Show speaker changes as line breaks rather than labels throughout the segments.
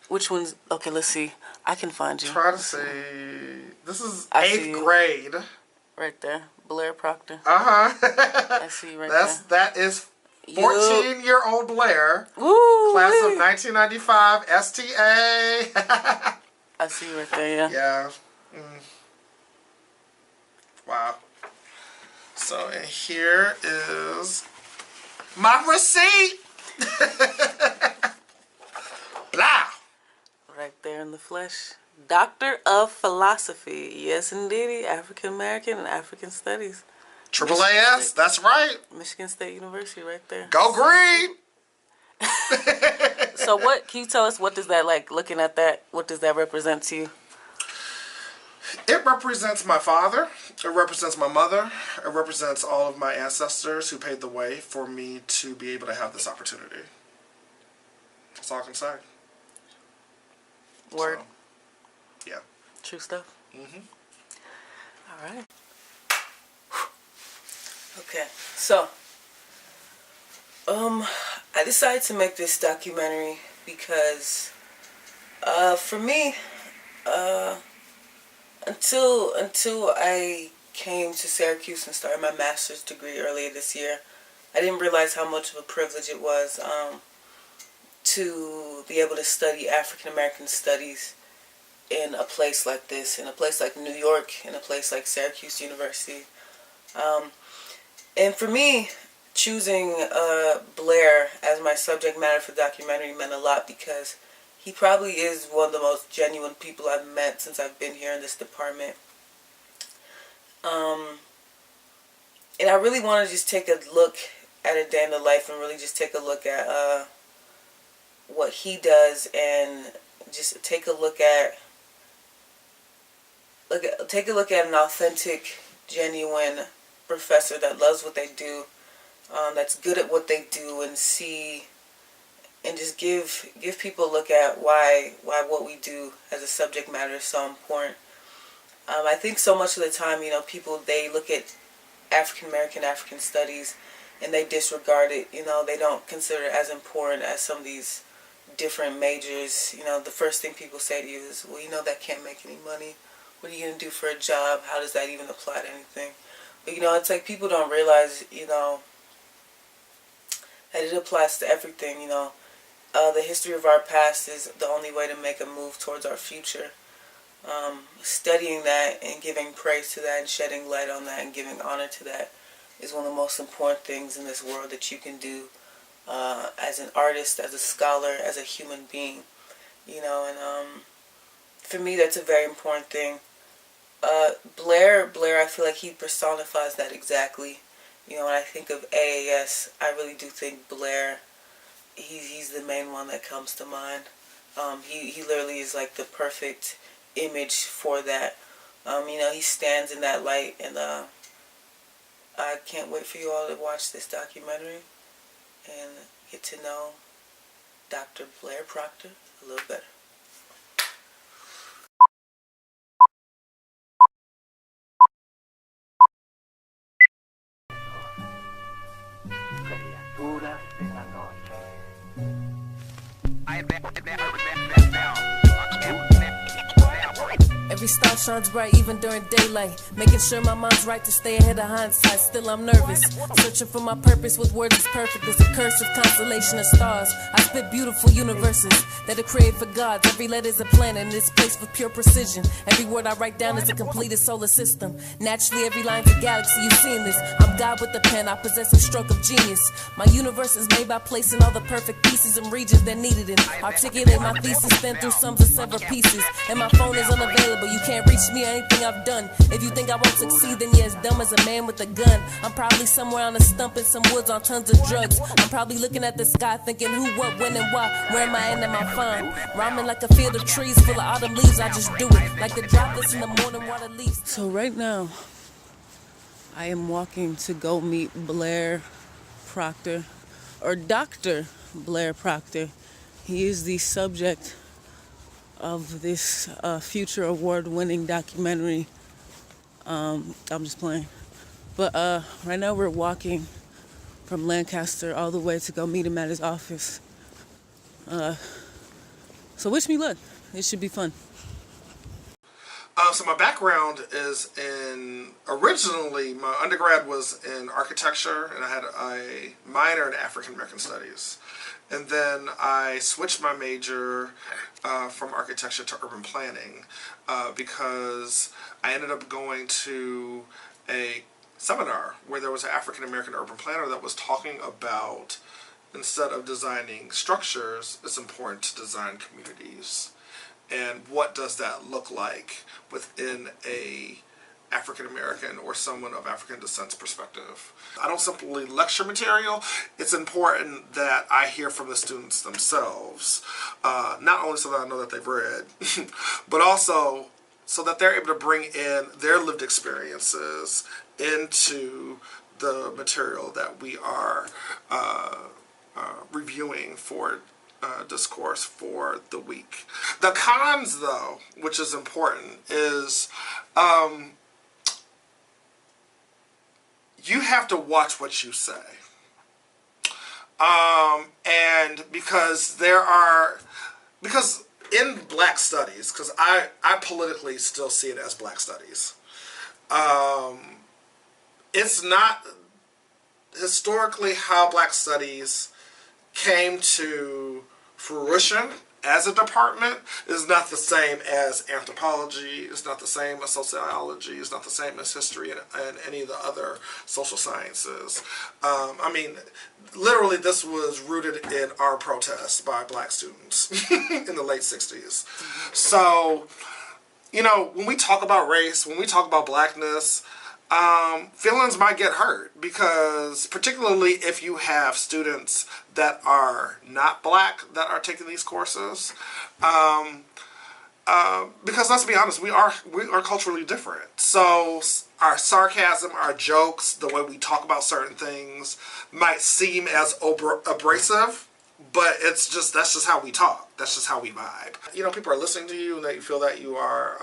Which one's... Okay, let's see. I can find you.
Try to see. This is 8th grade.
Right there. Blair Proctor.
Uh-huh.
I see you right there.
That is 14-year-old Blair.
Woo!
Class of 1995 STA.
I see you right there, yeah.
Yeah. Wow. So, and here is my receipt. Blah.
Right there in the flesh. Doctor of Philosophy. Yes, indeed. African American and African Studies.
AAAS. That's right.
Michigan State University right there.
Go green.
So what, can you tell us, what does that, like, looking at that, what does that represent to you?
It represents my father. It represents my mother. It represents all of my ancestors who paved the way for me to be able to have this opportunity. That's all I can say.
Word.
So, yeah.
True stuff. All right. Okay, so I decided to make this documentary because for me, until I came to Syracuse and started my master's degree earlier this year, I didn't realize how much of a privilege it was to be able to study African American studies in a place like this, in a place like New York, in a place like Syracuse University. And for me, choosing Blair as my subject matter for the documentary meant a lot because he probably is one of the most genuine people I've met since I've been here in this department. And I really want to just take a look at a day in the life and really just take a look at what he does and just take a look at an authentic, genuine professor that loves what they do, that's good at what they do, and just give people a look at why what we do as a subject matter is so important. I think so much of the time, people, they look at African American, African studies, and they disregard it. They don't consider it as important as some of these different majors. The first thing people say to you is, well, that can't make any money. What are you going to do for a job? How does that even apply to anything? But, it's like people don't realize, that it applies to everything, The history of our past is the only way to make a move towards our future. Studying that and giving praise to that and shedding light on that and giving honor to that is one of the most important things in this world that you can do as an artist, as a scholar, as a human being. And for me, that's a very important thing. Blair, I feel like he personifies that exactly. When I think of AAS, I really do think Blair, he's the main one that comes to mind. He literally is like the perfect image for that. He stands in that light, and I can't wait for you all to watch this documentary and get to know Dr. Blair Proctor a little better.
Every star shines bright even during daylight, making sure my mind's right to stay ahead of hindsight. Still I'm nervous, searching for my purpose with words as perfect as a cursive constellation of stars. I spit beautiful universes that are created for gods. Every letter's a planet and it's placed with pure precision. Every word I write down is a completed solar system. Naturally every line's a galaxy, you've seen this. I'm God with the pen, I possess a stroke of genius. My universe is made by placing all the perfect pieces and regions that needed it. Articulate my thesis, then through sums of several pieces. And my phone is unavailable. You can't reach me or anything I've done. If you think I won't succeed, then you're as dumb as a man with a gun. I'm probably somewhere on a stump in some woods on tons of drugs. I'm probably looking at the sky thinking who, what, when, and why. Where am I and am I fine? Rhyming like a field of trees full of autumn leaves. I just do it like the droplets in the morning water leaves.
So right now, I am walking to go meet Blair Proctor, or Dr. Blair Proctor. He is the subject of this future award-winning documentary. I'm just playing. But right now we're walking from Lancaster all the way to go meet him at his office. So
So wish me luck. It should be fun.
So my background is originally my undergrad was in architecture, and I had a minor in African American studies. And then I switched my major from architecture to urban planning because I ended up going to a seminar where there was an African American urban planner that was talking about, instead of designing structures, it's important to design communities. And what does that look like within a African American or someone of African descent's perspective? I don't simply lecture material. It's important that I hear from the students themselves, not only so that I know that they've read, but also so that they're able to bring in their lived experiences into the material that we are reviewing for discourse for the week. The cons, though, which is important, is you have to watch what you say. And because in Black studies, because I politically still see it as Black studies, it's not historically how Black studies came to fruition as a department is not the same as anthropology, it's not the same as sociology, it's not the same as history and any of the other social sciences. I mean, literally this was rooted in our protests by Black students in the late 60s. So, you know, when we talk about race, when we talk about Blackness, feelings might get hurt, because particularly if you have students that are not Black that are taking these courses, because let's be honest, we are culturally different. So our sarcasm, our jokes, the way we talk about certain things might seem as abrasive, but that's just how we talk. That's just how we vibe. You know, people are listening to you and that you feel that you are,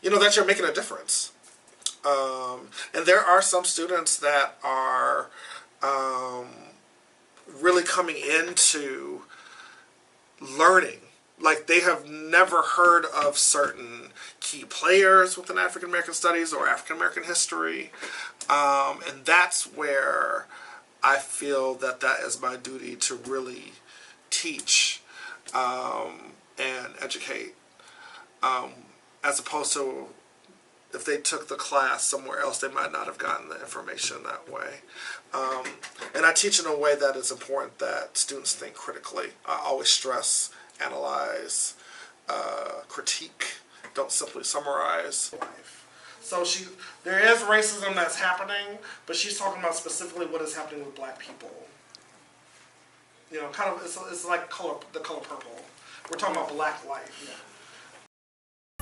that you're making a difference. And there are some students that are really coming into learning. Like, they have never heard of certain key players within African American studies or African American history. And that's where I feel that is my duty to really teach and educate, as opposed to if they took the class somewhere else, they might not have gotten the information that way. And I teach in a way that is important that students think critically. I always stress, analyze, critique, don't simply summarize. So there is racism that's happening, but she's talking about specifically what is happening with Black people. You know, kind of, it's like the color purple. We're talking about Black life. Yeah.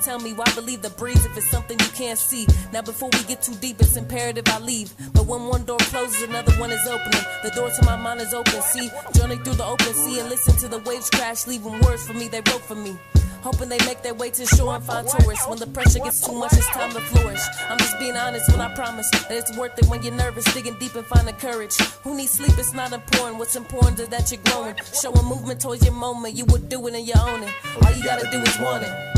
Tell me why believe the breeze if it's something you can't see. Now before we get too deep, it's imperative I leave. But when one door closes, another one is opening. The door to my mind is open, see. Journey through the open sea and listen to the waves crash, leaving words for me they wrote for me. Hoping they make their way to shore and find tourists. When the pressure gets too much, it's time to flourish. I'm just being honest when I promise that it's worth it when you're nervous, digging deep and finding courage. Who needs sleep? It's not important. What's important is that you're growing. Showing movement towards your moment. You would do it and you own it. All you gotta do is want it.